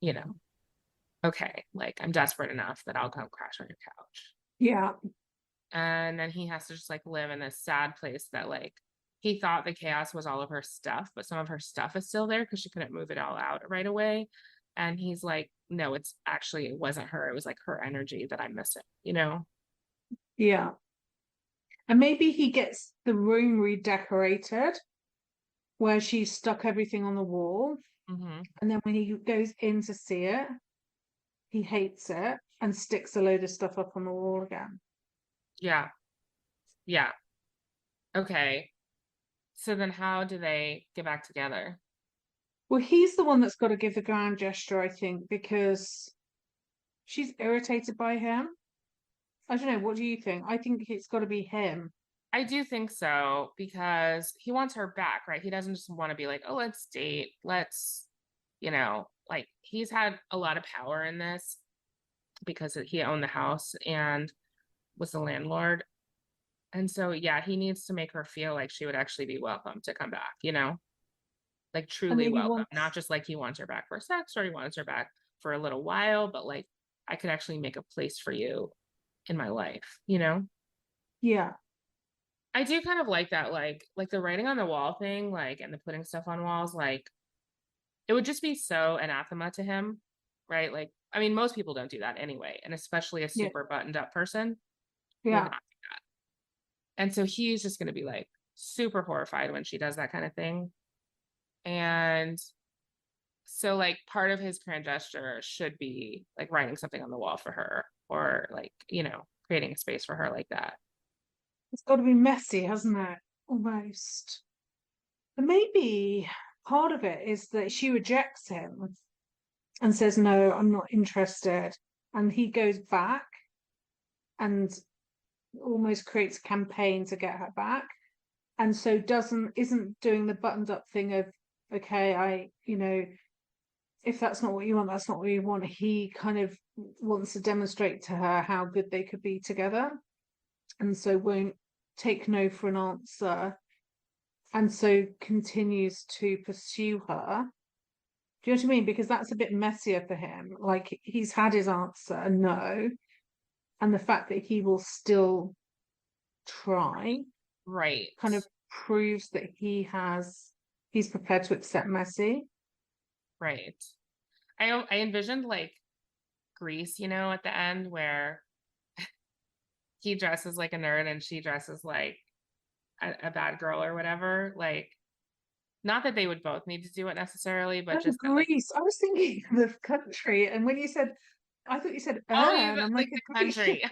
you know, okay, like I'm desperate enough that I'll come crash on your couch. Yeah. And then he has to just like live in this sad place that like he thought the chaos was all of her stuff, but some of her stuff is still there because she couldn't move it all out right away. And he's like, no, it's actually, it wasn't her. It was like her energy that I'm missing, you know? Yeah. And maybe he gets the room redecorated where she stuck everything on the wall. Mm-hmm. And then when he goes in to see it, he hates it and sticks a load of stuff up on the wall again. Yeah. Yeah. Okay. So then how do they get back together? Well, he's the one that's got to give the grand gesture, I think, because she's irritated by him. I don't know. What do you think? I think it's got to be him. I do think so because he wants her back, right? He doesn't just want to be like, oh, let's date. Let's, you know, like he's had a lot of power in this because he owned the house and was the landlord. And so, yeah, he needs to make her feel like she would actually be welcome to come back, you know, like And truly then he welcome, wants, not just like he wants her back for sex or he wants her back for a little while, but like I could actually make a place for you in my life, you know? yeah. I do kind of like that, like the writing on the wall thing, like, and the putting stuff on walls, like, it would just be so anathema to him, right? Like, I mean, most people don't do that anyway, and especially a Yeah. super buttoned up person would Yeah. not do that. And so he's just going to be like super horrified when she does that kind of thing. And so, like, part of his grand gesture should be like writing something on the wall for her, or like, you know, creating a space for her like that. It's got to be messy, hasn't it? Almost. And maybe part of it is that she rejects him and says, no, I'm not interested. And he goes back and almost creates a campaign to get her back. And so isn't doing the buttoned up thing of, okay, if that's not what you want, that's not what you want. He kind of wants to demonstrate to her how good they could be together. And so won't take no for an answer. And so continues to pursue her. Do you know what I mean? Because that's a bit messier for him. Like he's had his answer, no. And the fact that he will still try Right. kind of proves that he's prepared to accept messy. Right. I envisioned like Grease, you know, at the end where he dresses like a nerd and she dresses like a bad girl or whatever. Like, not that they would both need to do it necessarily, but just that, like, Greece. I was thinking of the country, and when you said, I thought you said oh, Ern. I'm like like the country.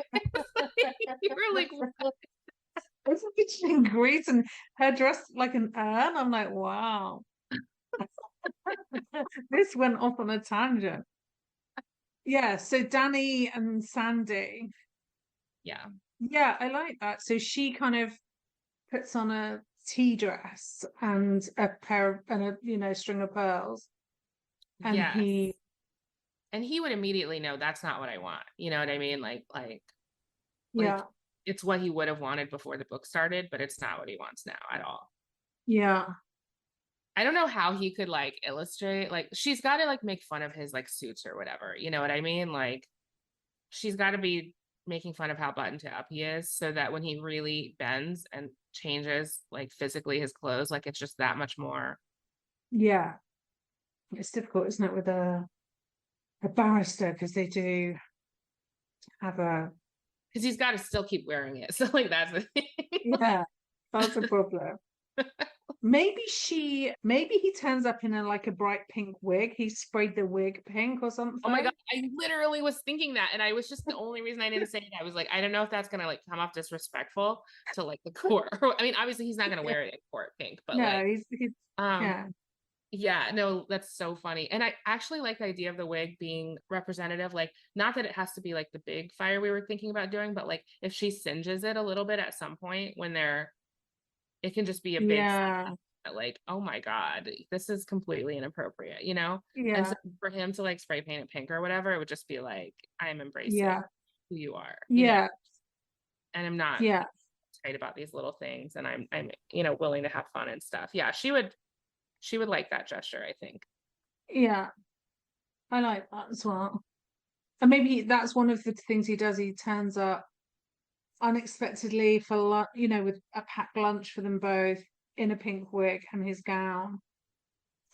You were like, I was picturing Greece and her dressed like an urn. I'm like, wow. This went off on a tangent. Yeah, so Danny and Sandy. yeah, Yeah, I like that. So she kind of puts on a tea dress and a pair and a string of pearls. And yes. And he would immediately know that's not what I want. You know what I mean? Yeah. It's what he would have wanted before the book started, but it's not what he wants now at all. Yeah. I don't know how he could like illustrate, like she's got to like make fun of his like suits or whatever. You know what I mean? Like she's got to be making fun of how buttoned up he is so that when he really bends and changes like physically his clothes, like it's just that much more. Yeah. It's difficult, isn't it, with a barrister, because they do have because he's got to still keep wearing it. So like that's the thing. yeah, that's a problem. Maybe he turns up in a bright pink wig. He sprayed the wig pink or something. Oh my god, I literally was thinking that, and I was just the only reason I didn't say it. I was like, I don't know if that's gonna like come off disrespectful to like the court. I mean, obviously he's not gonna wear it in court pink, but no, like he's yeah. Yeah, no, that's so funny. And I actually like the idea of the wig being representative, like not that it has to be like the big fire we were thinking about doing, but like if she singes it a little bit at some point when it can just be a big Yeah. like, oh my god, this is completely inappropriate, you know? Yeah. And so for him to like spray paint it pink or whatever, it would just be like, I'm embracing Yeah. who you are. Yeah. And I'm not tight about these little things, and I'm willing to have fun and stuff. Yeah, she would like that gesture, I think. Yeah. I like that as well. And maybe that's one of the things he does. He turns up unexpectedly for lunch, you know, with a packed lunch for them both in a pink wig and his gown,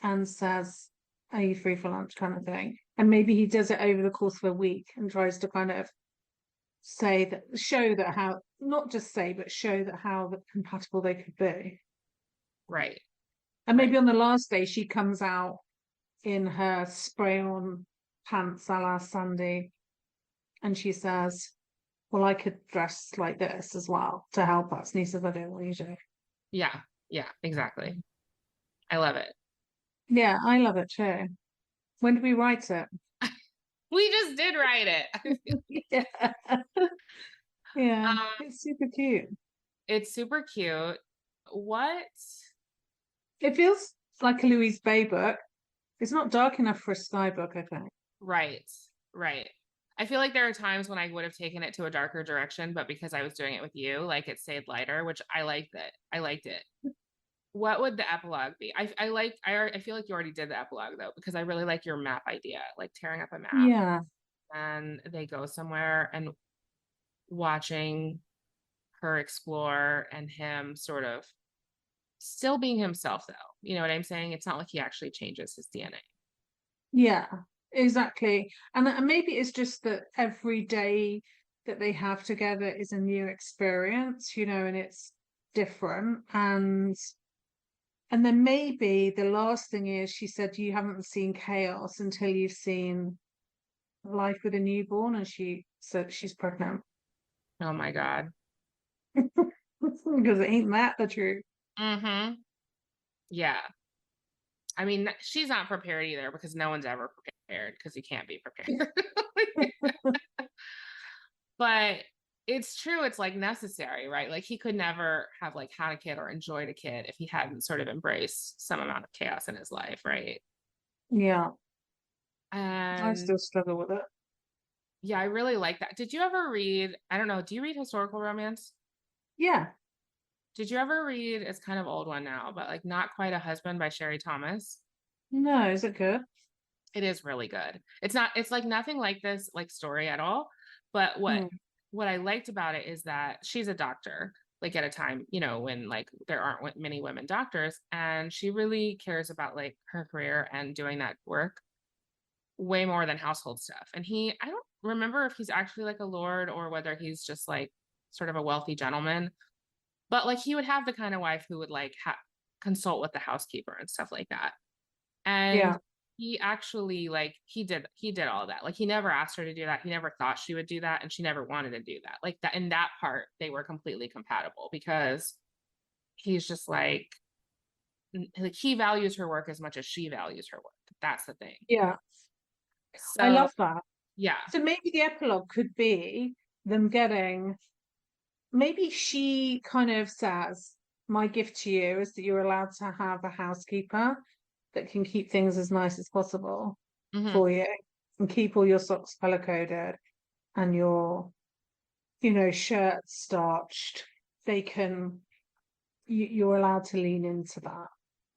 and says, "Are you free for lunch?" kind of thing. And maybe he does it over the course of a week and tries to kind of say that, show that how, not just say, but show that how compatible they could be. Right. And maybe Right. on the last day, she comes out in her spray-on pants a la Sandy, and she says, "Well, I could dress like this as well to help us." And he says, "I don't want you to." Yeah. Yeah, exactly. I love it. Yeah, I love it too. When did we write it? We just did write it. Yeah. Yeah, Um, it's super cute. it's super cute. What? It feels like a Louise Bay book. It's not dark enough for a Skye book, I think. Right. Right. I feel like there are times when I would have taken it to a darker direction, but because I was doing it with you, like it stayed lighter, which I liked it. I liked it. What would the epilogue be? I feel like you already did the epilogue though, because I really like your map idea, like tearing up a map Yeah, and they go somewhere and watching her explore and him sort of still being himself though. You know what I'm saying? It's not like he actually changes his DNA. yeah, exactly. And maybe it's just that every day that they have together is a new experience, you know, and it's different. And then maybe the last thing is, she said, you haven't seen chaos until you've seen life with a newborn, and she said she's pregnant. Oh my God. Because ain't that the truth? Mm-hmm. Yeah. I mean, she's not prepared either because no one's ever prepared because you can't be prepared. But it's true. It's like necessary, right? Like he could never have like had a kid or enjoyed a kid if he hadn't sort of embraced some amount of chaos in his life, right? Yeah, I And still struggle with it. yeah, I really like that. Did you ever read, I don't know, do you read historical romance? Yeah. Did you ever read, it's kind of old one now, but like Not Quite a Husband by Sherry Thomas? No, is it good? It is really good. It's not, it's like nothing like this like story at all. But Hmm. what I liked about it is that she's a doctor, like at a time, you know, when like there aren't many women doctors, and she really cares about like her career and doing that work way more than household stuff. And I don't remember if he's actually like a lord or whether he's just like sort of a wealthy gentleman, but like he would have the kind of wife who would like consult with the housekeeper and stuff like that. And Yeah. he actually like he did all of that. Like he never asked her to do that. He never thought she would do that, and she never wanted to do that. Like that in that part, they were completely compatible because he's just like he values her work as much as she values her work. That's the thing. Yeah. I So love that. yeah. So maybe the epilogue could be them getting, maybe she kind of says, "My gift to you is that you're allowed to have a housekeeper that can keep things as nice as possible Mhm. for you and keep all your socks color coded and your, you know, shirts starched. They can, you're allowed to lean into that.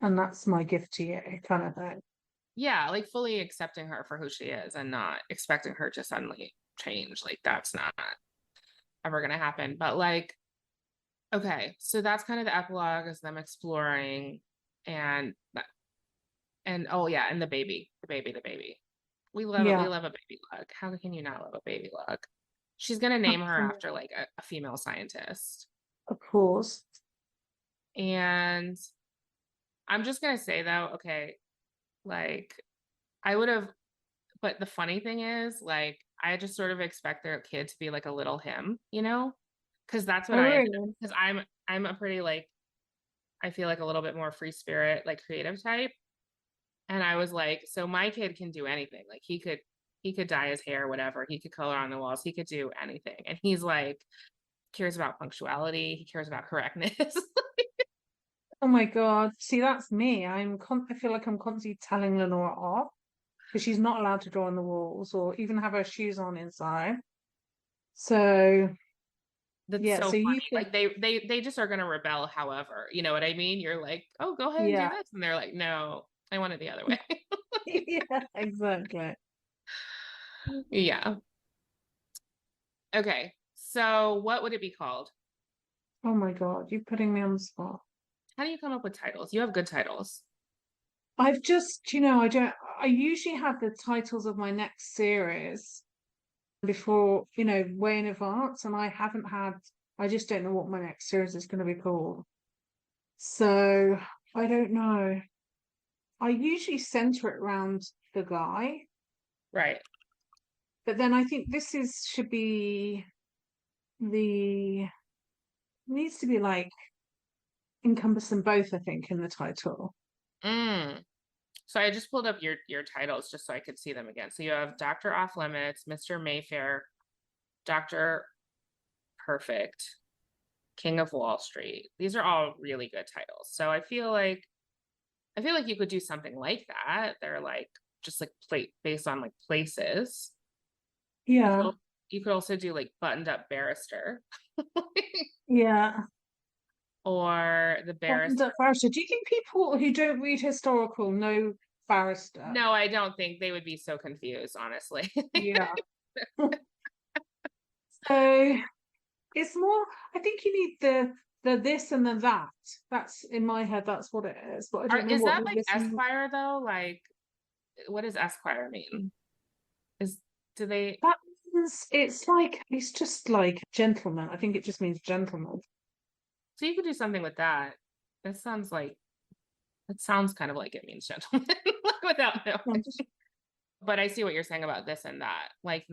And that's my gift to you," kind of thing. Yeah, like fully accepting her for who she is and not expecting her to suddenly change. Like that's not ever gonna happen. But like, okay, so that's kind of the epilogue is them exploring and oh yeah, and the baby. We Yeah. love a baby lug. How can you not love a baby lug? She's gonna name her Absolutely. after like a female scientist. Of course. And I'm just gonna say though, okay, like I would have, but the funny thing is, like, I just sort of expect their kid to be like a little him, you know? Because that's what Oh, I ended up, really? because I'm a pretty like I feel like a little bit more free spirit, like creative type. And I was like, so my kid can do anything. Like he could dye his hair, whatever. He could color on the walls. He could do anything. And he's like cares about punctuality. He cares about correctness. Oh my God. See, that's me. I feel like I'm constantly telling Lenora off because she's not allowed to draw on the walls or even have her shoes on inside. So That's yeah, so so you funny. think, Like they just are gonna rebel, however. You know what I mean? You're like, oh, go ahead and do yeah. this. And they're like, no, I want it the other way. Yeah, exactly. Yeah. Okay. So what would it be called? Oh my God, you're putting me on the spot. How do you come up with titles? You have good titles. I've just, I usually have the titles of my next series before, way in advance, and I just don't know what my next series is going to be called. So I don't know. I usually center it around the guy, Right. but then I think should be needs to be like encompassing both, I think, in the title. Mm. So I just pulled up your titles just so I could see them again. So you have Dr. Off Limits, Mr. Mayfair, Dr. Perfect, King of Wall Street. These are all really good titles. So I feel like you could do something like that. They're like just like based on like places. Yeah, You could also do like Buttoned Up Barrister yeah. or the Barrister. Barrister. Do you think people who don't read historical know Barrister? No, I don't think they would be so confused, honestly. Yeah. So it's more, I think you need the this and the that. That's in my head, that's what it is. But I don't know Is what that the like this and Esquire though? Like, what does Esquire mean? Is do they? that means it's just like gentleman. I think it just means gentleman. So you could do something with that. That sounds like it sounds kind of like it means gentleman without knowing. But I see what you're saying about this and that. Like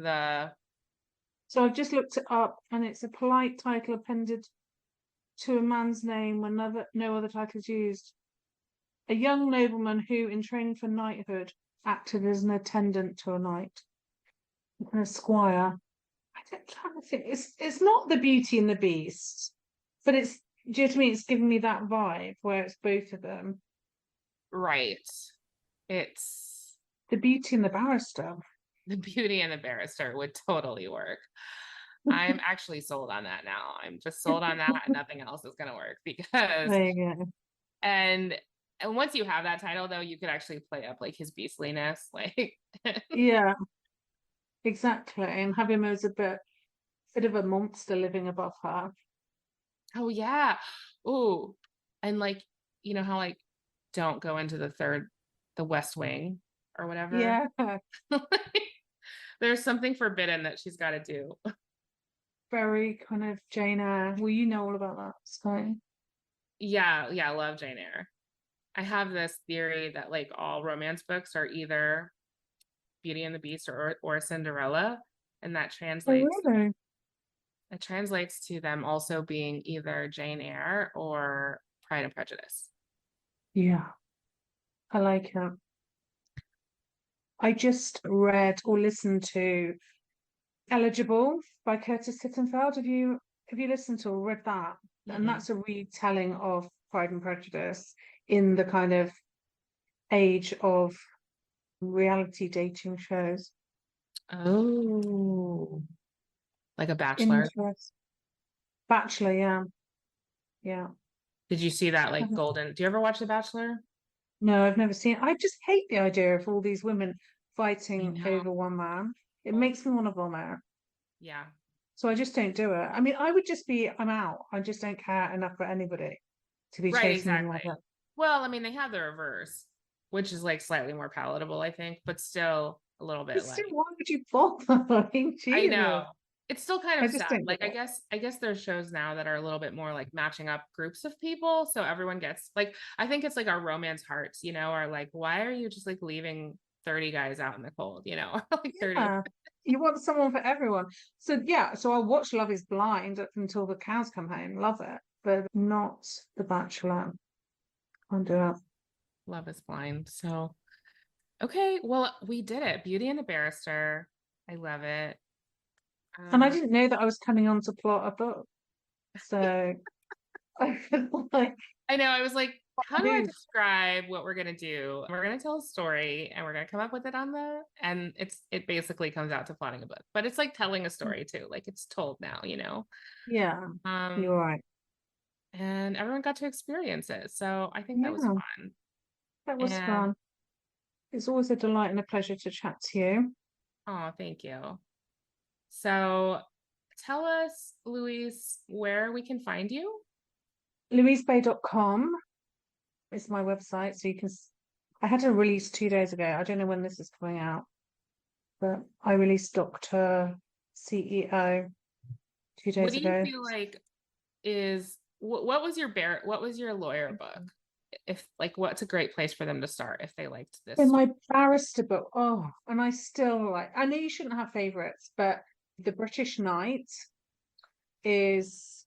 So I've just looked it up, and it's a polite title appended to a man's name when no other title is used. A young nobleman who, in training for knighthood, acted as an attendant to a knight, an esquire. I'm trying to think. It's not the Beauty and the Beast, but do you know what I mean? It's giving me that vibe where it's both of them. right. It's The Beauty and the Barrister. the Beauty and the Barrister would totally work. I'm actually sold on that now. I'm just sold on that and nothing else is gonna work because There you go. and once you have that title though, you could actually play up like his beastliness. Like Yeah, exactly. And have him as a bit of a monster living above her. oh yeah. Ooh. And like, you know how like don't go into the West Wing or whatever. Yeah, There's something forbidden that she's got to do. very kind of Jane Eyre. Well, you know all about that, Skye. Yeah, yeah, I love Jane Eyre. I have this theory that like all romance books are either Beauty and the Beast or Cinderella, and that Oh, translates really? it translates to them also being either Jane Eyre or Pride and Prejudice. Yeah, I like it. I just read or listened to Eligible by Curtis Sittenfeld. Have you listened to or read that? And Mm-mm. that's a retelling of Pride and Prejudice in the kind of age of reality dating shows. Oh, like a Bachelor. Interest. Bachelor, yeah. Yeah. Did you see that like Haven't- Golden? Do you ever watch The Bachelor? No, I've never seen it. I just hate the idea of all these women I fighting know. over one man. It makes me want to vomit. Yeah. So I just don't do it. I mean, I would just be, I'm out. I just don't care enough for anybody to be Right, chasing them like exactly. that. Well, I mean, they have the reverse, which is like slightly more palatable, I think, but still a little But bit still, like why would you bother? I mean, I Jesus. know. It's still kind I of just sad. don't do Like it. I guess there's shows now that are a little bit more like matching up groups of people. So everyone gets like I think it's like our romance hearts, are like, why are you just like leaving 30 guys out in the cold, or like 30. Yeah. You want someone for everyone. So yeah, so I'll watch Love is Blind up until the cows come home. Love it. But not The Bachelor. Can't do it. Love is blind. So okay, well, we did it. Beauty and the Barrister. I love it. And I Um, didn't know that I was coming on to plot a book. So I feel like I know. I was like, how do I move. describe what we're gonna do? We're gonna tell a story and we're gonna come up with it and it basically comes out to plotting a book. But it's like telling a story too. Like it's told now. Yeah, Um, you're right. and everyone got to experience it. So I think that was Yeah, fun. that was And fun. It's always a delight and a pleasure to chat to you. Oh, thank you. So tell us, Louise, where we can find you. louisebay.com is my website, so you can. I had a release 2 days ago. I don't know when this is coming out, but I released Dr. CEO 2 days What do you ago. feel like is what was your lawyer book? If like what's a great place for them to start if they liked this In story? my barrister book, oh, and I still like. I know you shouldn't have favorites, but The British Knight is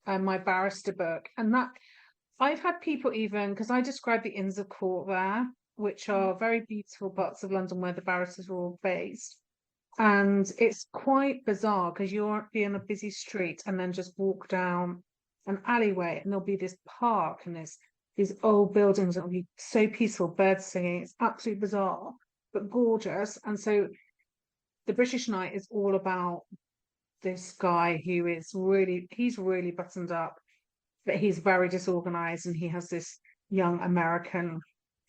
my barrister book, and that I've had people even because I describe the Inns of Court there, which are very beautiful parts of London where the barristers are all based. And it's quite bizarre because you'll be in a busy street and then just walk down an alleyway and there'll be this park and these old buildings that will be so peaceful, birds singing. It's absolutely bizarre, but gorgeous. And so the British Knight is all about this guy who he's really buttoned up, but he's very disorganized, and he has this young American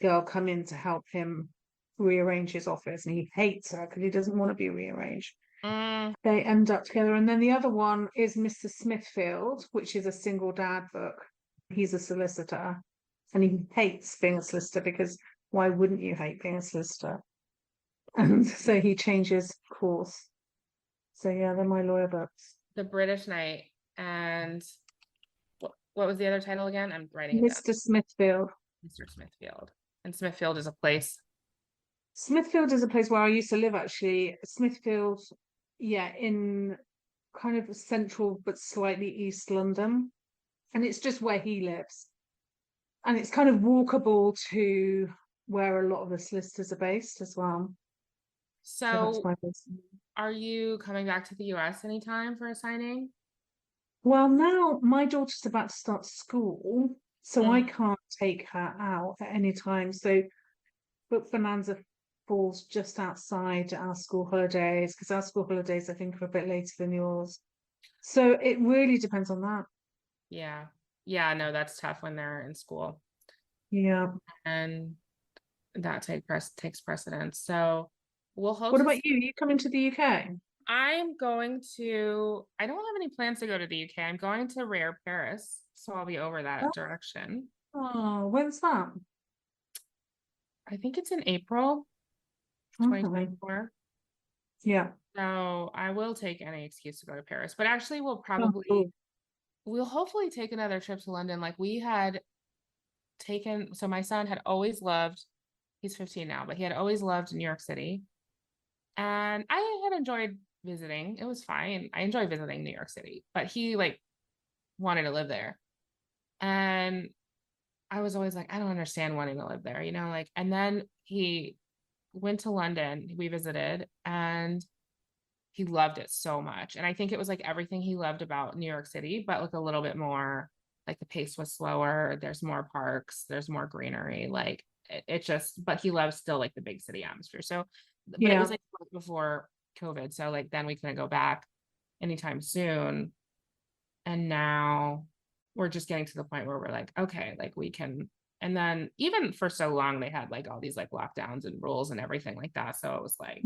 girl come in to help him rearrange his office, and he hates her because he doesn't want to be rearranged. They end up together. And then the other one is Mr. Smithfield, which is a single dad book. He's a solicitor and he hates being a solicitor because why wouldn't you hate being a solicitor? And so he changes course. So yeah, they're my lawyer books. The British Knight and what was the other title again? I'm writing it down. Mr. Smithfield. Mr. Smithfield. And Smithfield is a place. Smithfield is a place where I used to live, actually. Smithfield, yeah, in kind of central but slightly east London. And it's just where he lives. And it's kind of walkable to where a lot of the solicitors are based as well. So that's my are you coming back to the US anytime for a signing? Well, now my daughter's about to start school, so I can't take her out at any time. So Book Bonanza falls just outside our school holidays, because our school holidays, I think, are a bit later than yours. So it really depends on that. Yeah. Yeah, no, that's tough when they're in school. Yeah. And that takes precedence. So we'll hope. What about you? Are you coming to the UK? I don't have any plans to go to the UK. I'm going to Rare Paris, so I'll be over that direction. Oh, when's that? I think it's in April 2024. Yeah. So I will take any excuse to go to Paris, but actually we'll hopefully take another trip to London. Like we had taken, so my son had always loved, he's 15 now, but he had always loved New York City. And I had enjoyed visiting. It was fine. I enjoy visiting New York City, but he like wanted to live there. And I was always like, I don't understand wanting to live there, like, and then he went to London, we visited, and he loved it so much. And I think it was like everything he loved about New York City, but like a little bit more, like the pace was slower. There's more parks, there's more greenery. Like it just, but he loves still like the big city atmosphere. So, but it was like before COVID. So like, then we couldn't go back anytime soon. And now we're just getting to the point where we're like, okay, like we can. And then even for so long, they had like all these like lockdowns and rules and everything like that. So it was like,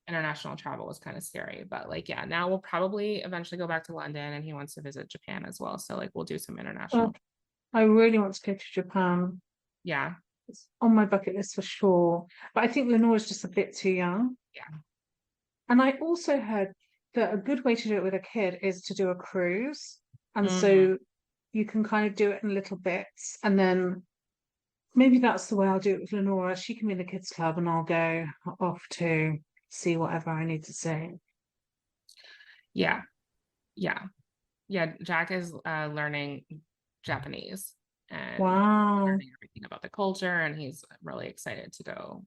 international travel was kind of scary, but like, yeah, now we'll probably eventually go back to London, and he wants to visit Japan as well. So like, we'll do some international. I really want to go to Japan. Yeah. It's on my bucket list for sure. But I think Lenore's just a bit too young. Yeah. And I also heard that a good way to do it with a kid is to do a cruise. And so you can kind of do it in little bits. And then maybe that's the way I'll do it with Lenora. She can be in the kids club and I'll go off to see whatever I need to see. Yeah. Jack is learning Japanese and learning everything about the culture, and he's really excited to go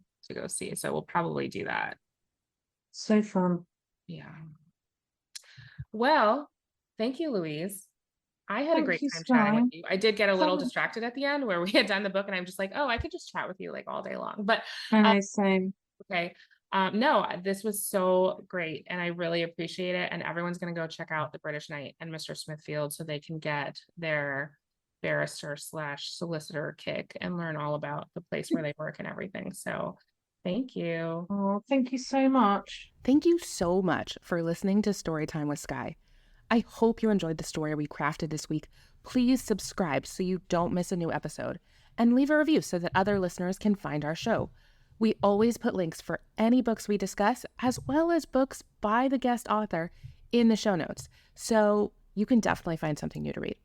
see. So we'll probably do that. So fun. Yeah. Well, thank you, Louise. I had a great time chatting with you. I did get a little distracted at the end where we had done the book, and I'm just like, oh, I could just chat with you like all day long. But same. Okay. No, this was so great, and I really appreciate it. And everyone's going to go check out The British Knight and Mr. Smithfield so they can get their barrister/solicitor kick and learn all about the place where they work and everything. So Thank you. Oh, thank you so much. Thank you so much for listening to Storytime with Skye. I hope you enjoyed the story we crafted this week. Please subscribe so you don't miss a new episode, and leave a review so that other listeners can find our show. We always put links for any books we discuss, as well as books by the guest author, in the show notes, so you can definitely find something new to read.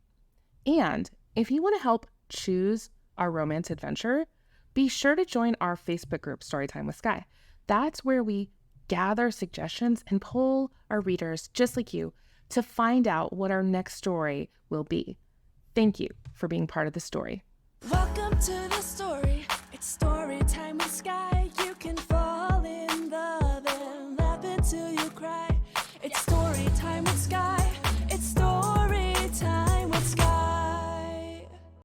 And if you want to help choose our romance adventure, be sure to join our Facebook group, Storytime with Skye. That's where we gather suggestions and poll our readers, just like you, to find out what our next story will be. Thank you for being part of the story. Welcome to the story. It's story time with Skye. You can